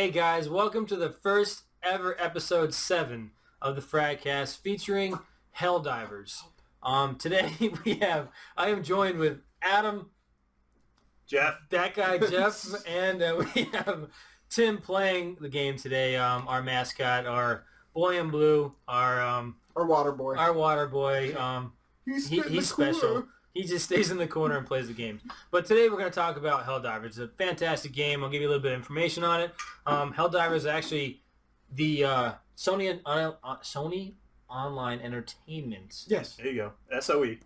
Hey guys, welcome to the first ever episode 7 of the FRAGCAST featuring Helldivers. Today I am joined with Adam, Jeff, that guy Jeff, and we have Tim playing the game today. Our mascot, our boy in blue, our water boy. Our water boy. He's special. He just stays in the corner and plays the games. But today we're going to talk about Helldivers. It's a fantastic game. I'll give you a little bit of information on it. Helldivers is actually the Sony Online Entertainment. Yes. There you go. SOE.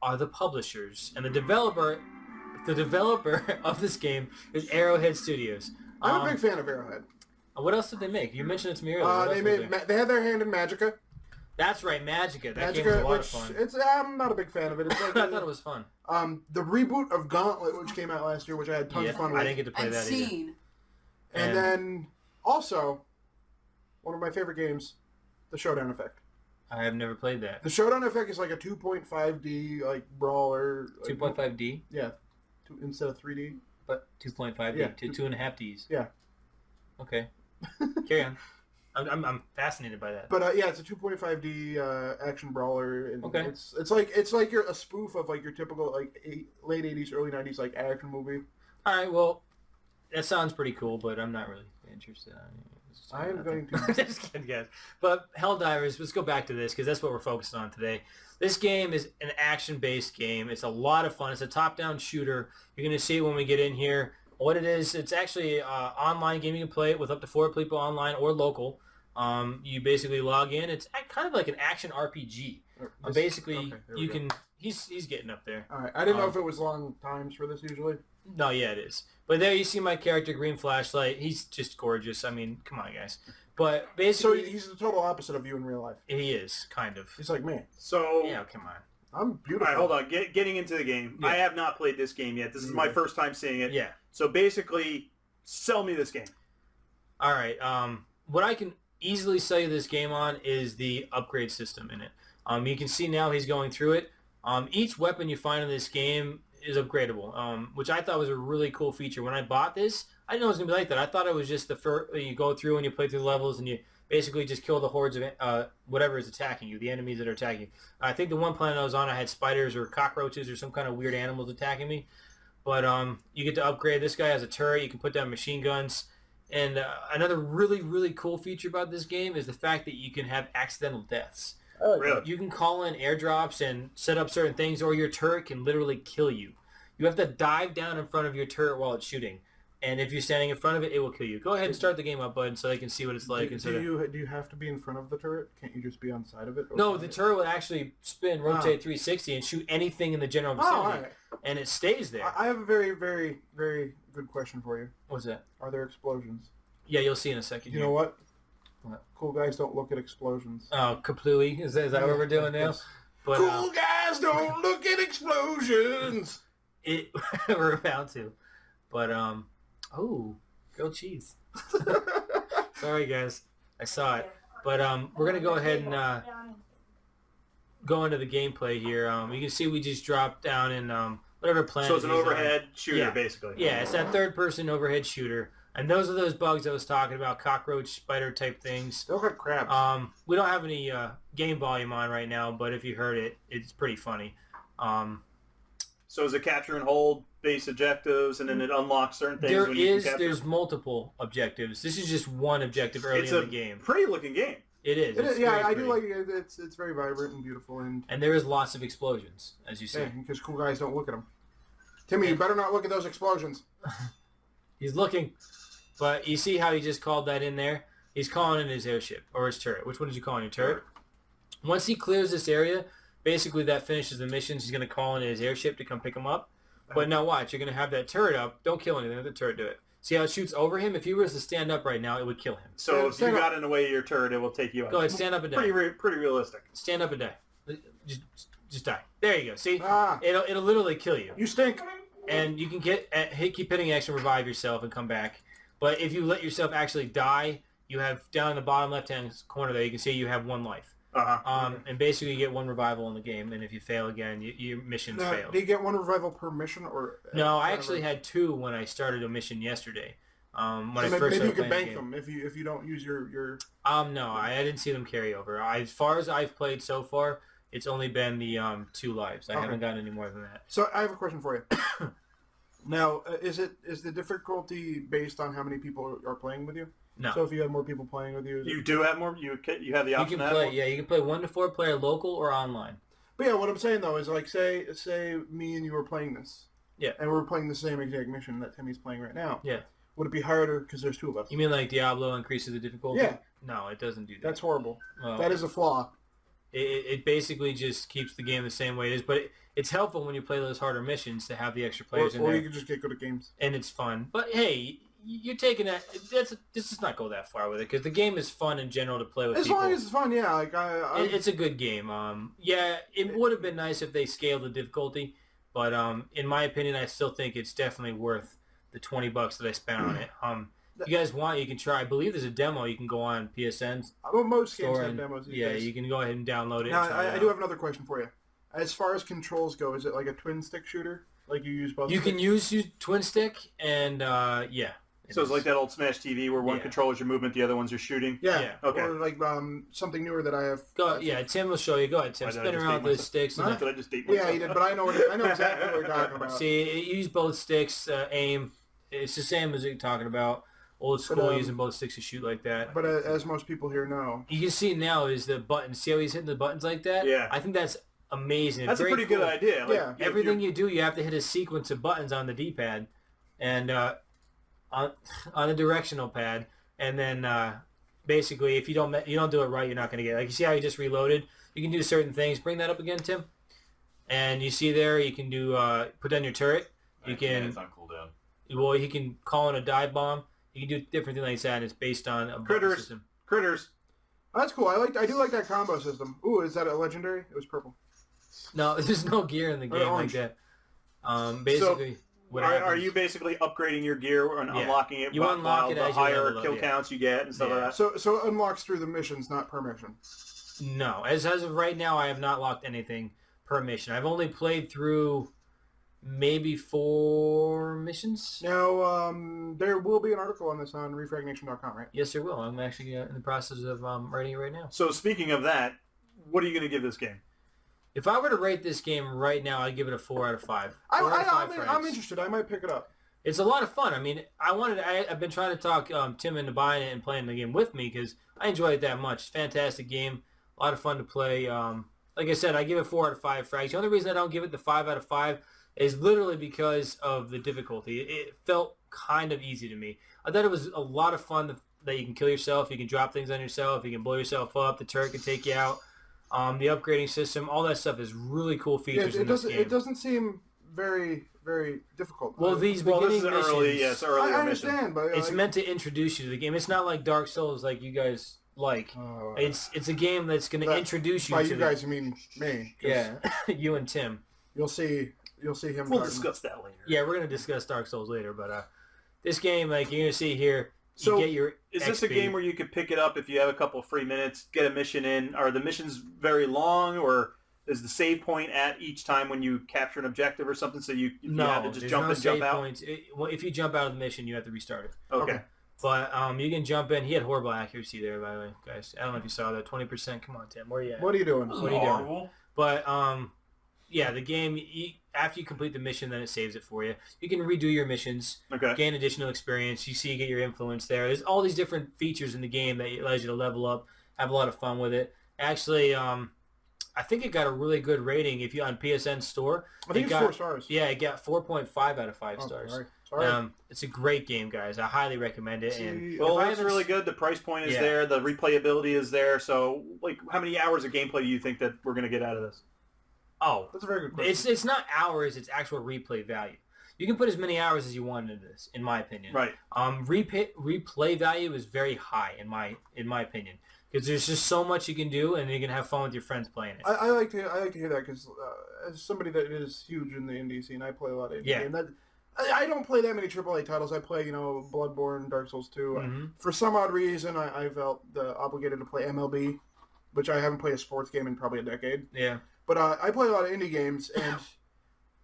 Are the publishers. And the developer of this game is Arrowhead Studios. I'm a big fan of Arrowhead. What else did they make? You mentioned it to me earlier. They had their hand in Magicka. That's right, Magicka. That game was a lot of fun. I'm not a big fan of it. It's like I thought it was fun. The reboot of Gauntlet, which came out last year, which I had tons of fun with. I didn't get to play that either. And then, also, one of my favorite games, the Showdown Effect. I have never played that. The Showdown Effect is like a 2.5D brawler. 2.5D? Yeah, instead of 3D. But 2.5D, yeah, 2.5 Ds. Yeah. Okay. Carry on. I'm fascinated by that. But yeah, it's a 2.5D action brawler. And okay. It's like you're a spoof of like your typical late 80s, early 90s action movie. All right, well, that sounds pretty cool, but I'm not really interested. I am going to. Just kidding, guys. But Helldivers, let's go back to this because that's what we're focused on today. This game is an action-based game. It's a lot of fun. It's a top-down shooter. You're going to see it when we get in here. What it is, it's actually online game. You can play it with up to 4 people online or local. You basically log in. It's kind of like an action RPG. You can. He's getting up there. All right. I didn't know if it was long times for this usually. No, yeah, it is. But there you see my character, green flashlight. He's just gorgeous. I mean, come on, guys. But basically, so he's the total opposite of you in real life. He is kind of. He's like me. So yeah, come on. I'm beautiful. All right, hold on. Getting into the game. Yeah. I have not played this game yet. This is my first time seeing it. Yeah. So basically, sell me this game. All right. What I can easily sell you this game on is the upgrade system in it. You can see now he's going through it. Each weapon you find in this game is upgradable, which I thought was a really cool feature. When I bought this, I didn't know it was going to be like that. I thought it was just the first, you go through and you play through the levels and you basically just kill the hordes of whatever is attacking you, the enemies that are attacking you. I think the one planet I was on, I had spiders or cockroaches or some kind of weird animals attacking me. But you get to upgrade. This guy has a turret. You can put down machine guns. And another really, really cool feature about this game is the fact that you can have accidental deaths. Oh, really? You can call in airdrops and set up certain things, or your turret can literally kill you. You have to dive down in front of your turret while it's shooting. And if you're standing in front of it, it will kill you. Go ahead and start the game up, bud, so they can see what it's like. Do you have to be in front of the turret? Can't you just be on the side of it? No, the turret will actually spin, rotate 360, and shoot anything in the general vicinity. Right. And it stays there. I have a very, very, very good question for you. What's that? Are there explosions? Yeah, you'll see in a second. You know what? What? Cool guys don't look at explosions. Oh, completely. Is that what we're doing now? Yes. But, cool guys don't look at explosions. We're about to. But, oh, grilled cheese. Sorry, guys. I saw it. But we're going to go ahead and go into the gameplay here. You can see we just dropped down in whatever planet. So it's an overhead shooter, basically. Yeah, it's that third-person overhead shooter. And those are those bugs I was talking about, cockroach, spider-type things. They look like crabs. We don't have any game volume on right now, but if you heard it, it's pretty funny. So is it capture and hold base objectives, and then it unlocks certain things? There's multiple objectives. This is just one objective early in the game. It's a pretty-looking game. It is. It is. Yeah, I do like it. It's very vibrant and beautiful. And there is lots of explosions, as you see. Yeah, because cool guys don't look at them. Timmy, you better not look at those explosions. He's looking. But you see how he just called that in there? He's calling in his airship, or his turret. Which one did you call in your turret? Once he clears this area, basically that finishes the mission. He's going to call in his airship to come pick him up. But now watch, you're going to have that turret up. Don't kill anything. Let the turret do it. See how it shoots over him? If he was to stand up right now, it would kill him. So if you got in the way of your turret, it will take you out. Go ahead, stand up and die. Pretty realistic. Stand up and die. Just die. There you go. See? Ah. It'll literally kill you. You stink. And you can keep hitting X and revive yourself and come back. But if you let yourself actually die, you have down in the bottom left-hand corner there, you can see you have 1 life. And basically you get 1 revival in the game, and if you fail again, your mission's failed. Do you get 1 revival per mission? Or no, I actually had 2 when I started a mission yesterday. When I So first maybe you started could playing bank the game. them if you don't use your. No, I didn't see them carry over. As far as I've played so far, it's only been the 2 lives. I haven't gotten any more than that. So I have a question for you. Now, is the difficulty based on how many people are playing with you? No. So if you have more people playing with you, You do have more. You have the You option can to have play, more? yeah, you can play 1 to 4 player local or online. But yeah, what I'm saying though is like say me and you were playing this. Yeah. And we're playing the same exact mission that Timmy's playing right now. Yeah. Would it be harder because there's 2 of us? You mean like Diablo increases the difficulty? Yeah. No, it doesn't do that. That's horrible. Well, That is a flaw. it basically just keeps the game the same way it is, but it's helpful when you play those harder missions to have the extra players in Or there, you can just get good at games. and it's fun. But hey, you're taking that. Let's just not go that far with it because the game is fun in general to play with As people. long as it's fun, yeah. Like It's a good game. Yeah, it would have been nice if they scaled the difficulty, but in my opinion, I still think it's definitely worth the $20 that I spent on it. If you guys want, you can try. I believe there's a demo you can go on PSN's most games store have and demos. These yeah, days. you can go ahead and download it. Now, and try it I out. do have another question for you. As far as controls go, is it like a twin stick shooter? Like you use both? You sticks? can use twin stick and yeah. So it's like that old Smash TV where one Yeah. controls your movement, the other one's your shooting. Yeah. Yeah. Okay. Or like something newer that I have. Go, yeah, Tim will show you. Go ahead, Tim. Why did I Spin just around date with those myself? sticks. Huh? And Did I just date myself? Yeah, you did, but I know exactly what you're talking about. see, you use both sticks, aim. It's the same as you're talking about. Old school, using both sticks to shoot like that. But as most people here know, You can see now is the buttons. See how he's hitting the buttons like that? Yeah. I think that's amazing. That's a Very pretty good cool. idea. Like, Yeah. Everything you do, you have to hit a sequence of buttons on the D-pad, and on the directional pad, and then basically, if you don't do it right, you're not going to get it. Like you see how he just reloaded. You can do certain things. Bring that up again, Tim. And you see there, you can do put down your turret. You can It's on cooldown. well, he can call in a dive bomb. You can do different things like that. And it's based on a button Critters. system. Critters. that's cool. I do like that combo system. Ooh, is that a legendary? It was purple. No, there's no gear in the game like orange. that. Basically, what Are happens- you basically upgrading your gear and Yeah. unlocking it You while unlock it the as you higher level up, kill yeah. counts you get and stuff Yeah. like that? So it unlocks through the missions, not per mission. No, as of right now, I have not locked anything per mission. I've only played through maybe 4 missions. Now, there will be an article on this on ReFragNation.com, right? Yes, there will. I'm actually in the process of writing it right now. So speaking of that, what are you going to give this game? If I were to rate this game right now, I'd give it a 4 out of 5. 4 out of 5 I'm frags. interested. I might pick it up. It's a lot of fun. I mean, I've been trying to talk Tim into buying it and playing the game with me because I enjoy it that much. Fantastic game. A lot of fun to play. Like I said, I give it 4 out of 5 frags. The only reason I don't give it the 5 out of 5 is literally because of the difficulty. It felt kind of easy to me. I thought it was a lot of fun that you can kill yourself, you can drop things on yourself, you can blow yourself up, the turret can take you out. The upgrading system, all that stuff is really cool features in this game. It doesn't seem very, very difficult. Well, these Well, beginning this is missions, early. Yes, earlier I mission. understand, but it's meant to introduce you to the game. It's not like Dark Souls like you guys like. It's a game that's going to introduce you by to you the guys, you mean me? 'Cause yeah, you and Tim. You'll see him. We'll talking. discuss that later. Yeah, we're going to discuss Dark Souls later, but this game, like you're going to see here, you So, get your Is this a XP. game where you could pick it up if you have a couple of free minutes, get a mission in? Are the missions very long, or is the save point at each time when you capture an objective or something? So you no, have to just there's jump no and jump save out. points. Well, if you jump out of the mission, you have to restart it. Okay. But you can jump in. He had horrible accuracy there, by the way, guys. I don't know if you saw that. 20%. Come on, Tim. Where are you at? What are you doing? What are you doing? Horrible. But yeah, the game, after you complete the mission, then it saves it for you. You can redo your missions, Okay. gain additional experience. You see, you get your influence there. There's all these different features in the game that allows you to level up, have a lot of fun with it. Actually, I think it got a really good rating if you on PSN store. I think It it's got- 4 stars. Yeah, it got 4.5 out of 5 Oh, stars. Sorry. It's a great game, guys. I highly recommend it. See, And Well, if I that's haven't- really good. The price point is Yeah. there. The replayability is there. So, like, how many hours of gameplay do you think that we're going to get out of this? Oh, That's a very good question. it's not hours. It's actual replay value. You can put as many hours as you want into this, in my opinion. Right. Replay value is very high in my opinion because there's just so much you can do, and you can have fun with your friends playing it. I like to hear that because as somebody that is huge in the indie scene, I play a lot of indie Yeah. games. I don't play that many AAA titles. I play, Bloodborne, Dark Souls 2. Mhm. For some odd reason, I felt obligated to play MLB, which I haven't played a sports game in probably a decade. Yeah. But I play a lot of indie games, and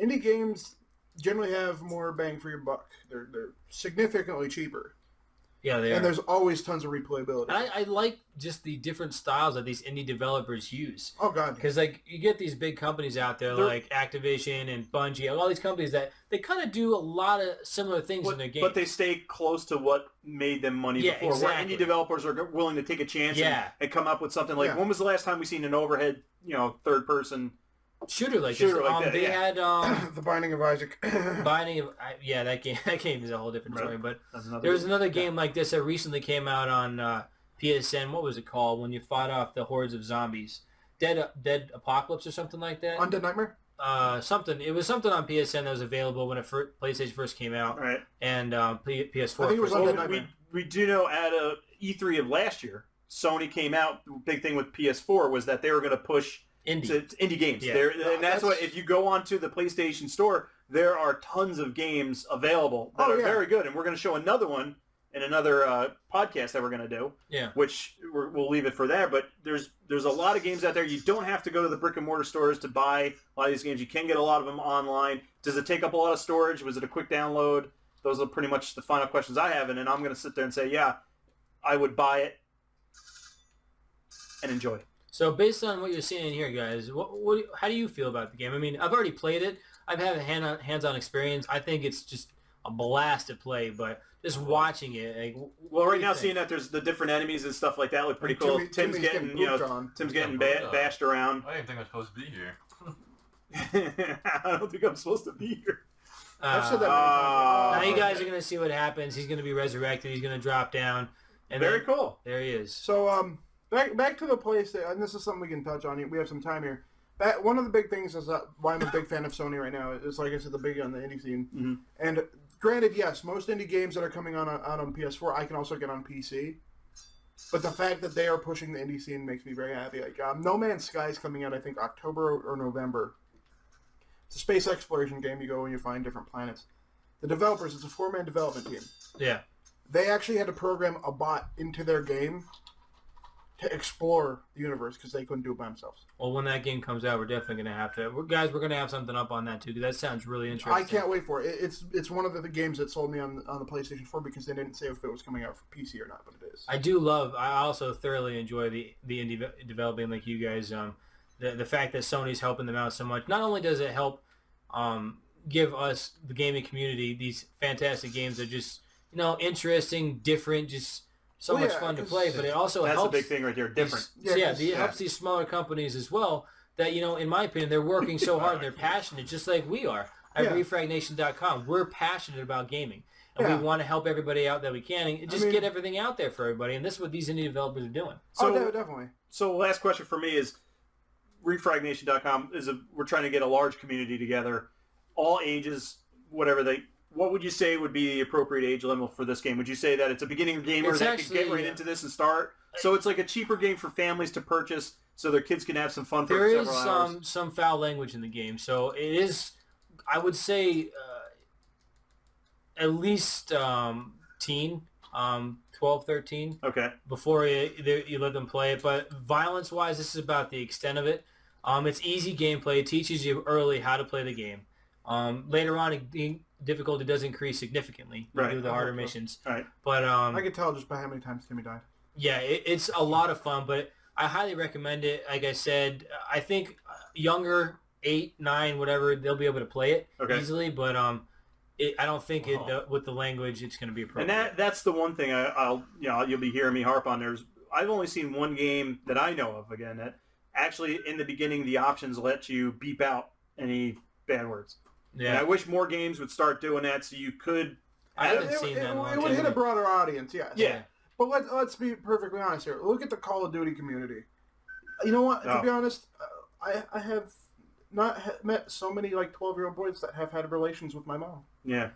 indie games generally have more bang for your buck. They're significantly cheaper. Yeah, they and are. there's always tons of replayability. And I like just the different styles that these indie developers use. Oh god, Because like you get these big companies out there like Activision and Bungie, all these companies that they kind of do a lot of similar things in their games. But they stay close to what made them money before. Exactly. Where indie developers are willing to take a chance and come up with something like, when was the last time we seen an overhead, third person shooter like this? That, they had The Binding of Isaac. That game is a whole different story. But there was another game like this that recently came out on PSN. What was it called? When you fought off the hordes of zombies, Dead Apocalypse or something like that. Undead Nightmare. Something. It was something on PSN that was available when PlayStation first came out, right? And PS4. I think it was Undead Nightmare. We do know at E3 of last year, Sony came out. The big thing with PS4 was that they were going to push indie games. Yeah. And that's what, if you go onto the PlayStation Store, there are tons of games available that are very good. And we're going to show another one in another podcast that we're going to do, which we'll leave it for there. But there's a lot of games out there. You don't have to go to the brick and mortar stores to buy a lot of these games. You can get a lot of them online. Does it take up a lot of storage? Was it a quick download? Those are pretty much the final questions I have. And then I'm going to sit there and say, yeah, I would buy it and enjoy it. So based on what you're seeing here, guys, how do you feel about the game? I mean, I've already played it. I've had a hands-on experience. I think it's just a blast to play, but just watching it. Like, right now, seeing that there's the different enemies and stuff like that look pretty cool. Tim's getting bashed around. I didn't think I was supposed to be here. I don't think I'm supposed to be here. I've said that many times. Now you guys are going to see what happens. He's going to be resurrected. He's going to drop down. And Very cool. There he is. So, back to the PlayStation, and this is something we can touch on. We have some time here. One of the big things is why I'm a big fan of Sony right now is, like I said, the big on the indie scene. Mm-hmm. And granted, yes, most indie games that are coming out on PS4, I can also get on PC. But the fact that they are pushing the indie scene makes me very happy. Like No Man's Sky is coming out, I think, October or November. It's a space exploration game. You go and you find different planets. The developers, it's a 4-man development team. Yeah. They actually had to program a bot into their game to explore the universe because they couldn't do it by themselves. Well, when that game comes out, we're definitely going to have to... Guys, we're going to have something up on that, too, because that sounds really interesting. I can't wait for it. It's one of the games that sold me on the PlayStation 4 because they didn't say if it was coming out for PC or not, but it is. I also thoroughly enjoy the indie developing like you guys. The fact that Sony's helping them out so much. Not only does it help give us, the gaming community, these fantastic games that are just, interesting, different, just... so much fun to play, but it also helps. That's a big thing right there, different. It helps these smaller companies as well that, in my opinion, they're working so hard, they're passionate, just like we are at ReFragNation.com. We're passionate about gaming, and we want to help everybody out that we can, and just get everything out there for everybody, and this is what these indie developers are doing. So, definitely. So last question for me is, ReFragNation.com we're trying to get a large community together, all ages, what would you say would be the appropriate age limit for this game? Would you say that it's a beginning gamer that can get right into this and start? So it's like a cheaper game for families to purchase so their kids can have some fun for several hours? There is some foul language in the game. So it is, I would say, at least teen, 12, 13. Okay. Before you let them play it. But violence-wise, this is about the extent of it. It's easy gameplay. It teaches you early how to play the game. Later on, difficulty does increase significantly. You do the harder missions. Right. But I can tell just by how many times Timmy died. Yeah, it's a lot of fun, but I highly recommend it. Like I said, I think younger, 8, 9, whatever, they'll be able to play it easily, but I don't think with the language it's going to be appropriate. And that's the one thing you'll be hearing me harp on. I've only seen one game that I know of, again, that actually in the beginning the options let you beep out any bad words. Yeah. And I wish more games would start doing that so you could... I haven't seen that. It would hit a broader audience, yes. Yeah. But let's be perfectly honest here. Look at the Call of Duty community. You know what? To be honest, I have not met so many 12-year-old boys that have had relations with my mom. Yeah.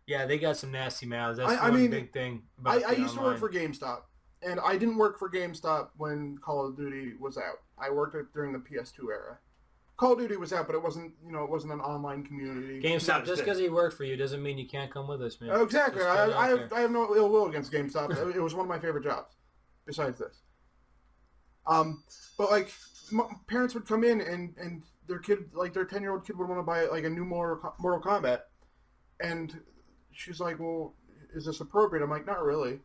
Yeah, they got some nasty mouths. That's one big thing. I used to work for GameStop, and I didn't work for GameStop when Call of Duty was out. I worked during the PS2 era. Call of Duty was out, but it wasn't an online community. GameStop, just because he worked for you doesn't mean you can't come with us, man. Exactly. I have no ill will against GameStop. It was one of my favorite jobs, besides this. But parents would come in and their kid, their 10-year-old kid would want to buy a new Mortal Kombat, and she's like, well, is this appropriate? I'm like, not really.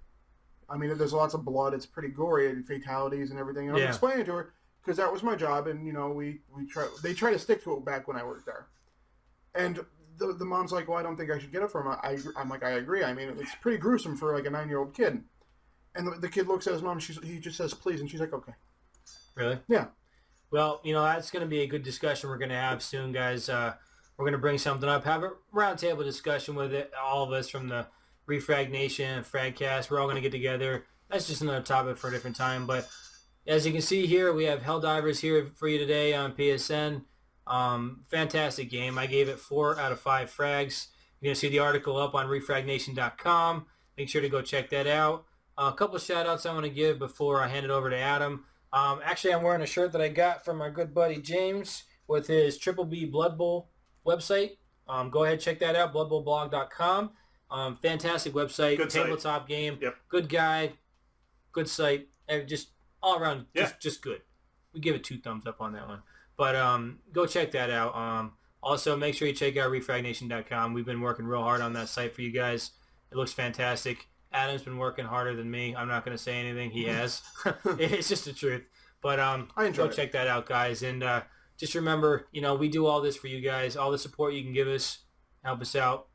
I mean, there's lots of blood. It's pretty gory and fatalities and everything. And I'm explaining to her because that was my job, and they try to stick to it back when I worked there. And the mom's like, well, I don't think I should get it from her. I'm like, I agree. I mean, it's pretty gruesome for like a 9-year-old kid. And the kid looks at his mom. He just says, please, and she's like, okay. Really? Yeah. Well, that's going to be a good discussion we're going to have soon, guys. We're going to bring something up, have a roundtable discussion with all of us from the ReFragNation and FRAGCAST. We're all going to get together. That's just another topic for a different time. But as you can see here, we have HELLDIVERS here for you today on PSN. Fantastic game. I gave it 4 out of 5 frags. You're going to see the article up on ReFragNation.com. Make sure to go check that out. A couple of shout-outs I want to give before I hand it over to Adam. Actually, I'm wearing a shirt that I got from my good buddy James with his Triple B Blood Bowl website. Go ahead, check that out, bloodbowlblog.com. Fantastic website, good tabletop site. game, Yep. good guy, good site, just all around, just good. We give it 2 thumbs up on that one. But go check that out. Also, make sure you check out ReFragNation.com. We've been working real hard on that site for you guys. It looks fantastic. Adam's been working harder than me. I'm not going to say anything. He has. It's just the truth. But go check that out, guys. And just remember, we do all this for you guys. All the support you can give us, help us out.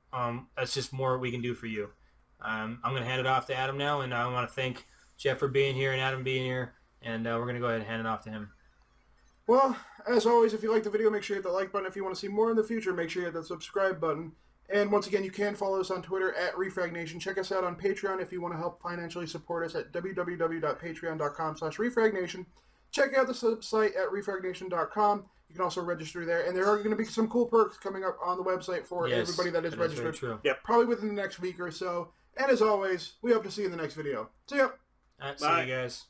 That's just more we can do for you. I'm going to hand it off to Adam now, and I want to thank Jeff for being here and Adam being here. And we're going to go ahead and hand it off to him. Well, as always, if you like the video, make sure you hit the like button. If you want to see more in the future, make sure you hit that subscribe button. And once again, you can follow us on Twitter at ReFragNation. Check us out on Patreon if you want to help financially support us at www.patreon.com/ReFragNation. Check out the site at ReFragNation.com. You can also register there. And there are going to be some cool perks coming up on the website for everybody that is registered. True. Yep. Probably within the next week or so. And as always, we hope to see you in the next video. See ya! All right, see you guys.